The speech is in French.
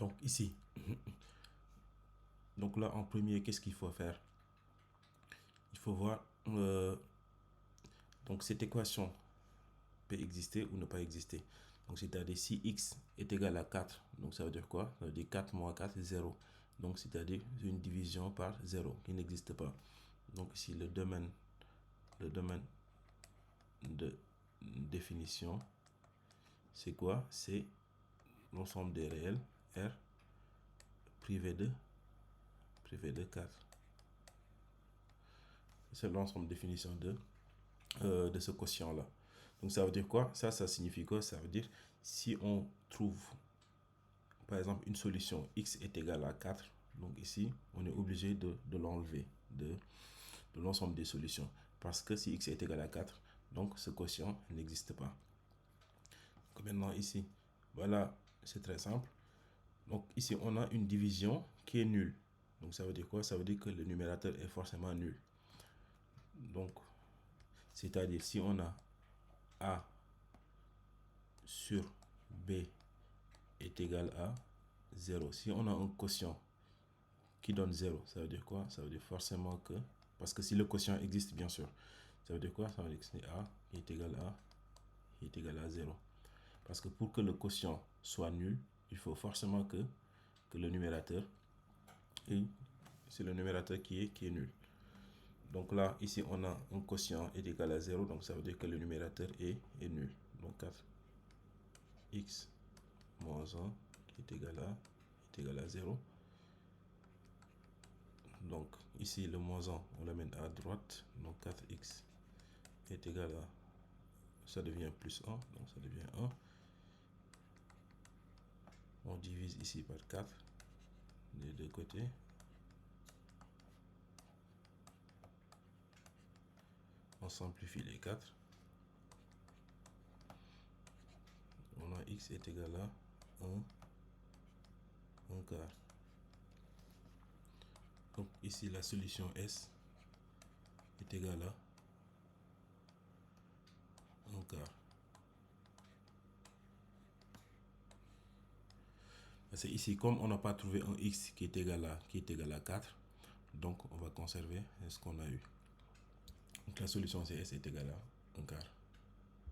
Donc ici, donc là en premier, qu'est-ce qu'il faut faire? Il faut voir donc cette équation peut exister ou ne pas exister. Donc c'est-à-dire si x est égal à 4, donc ça veut dire quoi? Ça veut dire 4 moins 4, 0. Donc c'est-à-dire une division par 0 qui n'existe pas. Donc ici le domaine de définition, c'est quoi? C'est l'ensemble des réels R privé de 4. C'est l'ensemble de définition de ce quotient là. Donc ça veut dire quoi? Ça signifie quoi? Ça veut dire si on trouve par exemple une solution x est égal à 4, donc ici on est obligé de l'enlever de l'ensemble des solutions, parce que si x est égal à 4, donc ce quotient n'existe pas. Donc maintenant ici, voilà, c'est très simple. Donc ici on a une division qui est nulle. Donc ça veut dire quoi? Ça veut dire que le numérateur est forcément nul. Donc c'est-à-dire si on a A sur B est égal à 0. Si on a un quotient qui donne 0, ça veut dire quoi? Ça veut dire forcément que, parce que si le quotient existe bien sûr, ça veut dire quoi? Ça veut dire que c'est A qui est égal à 0. Parce que pour que le quotient soit nul, il faut forcément que le numérateur, c'est le numérateur qui est nul. Donc là, ici, on a un quotient est égal à 0, donc ça veut dire que le numérateur est nul. Donc 4x moins 1 qui est égal à 0. Donc ici, le moins 1, on l'amène à droite. Donc 4x est égal à, ça devient plus 1, donc ça devient 1. On divise ici par 4 des deux côtés. On simplifie les 4. On a x est égal à 1 quart. Donc ici, la solution S est égale à 1 quart. Parce que ici, comme on n'a pas trouvé un x qui est égal à 4, donc on va conserver ce qu'on a eu. Donc la solution c'est S est égale à 1 quart.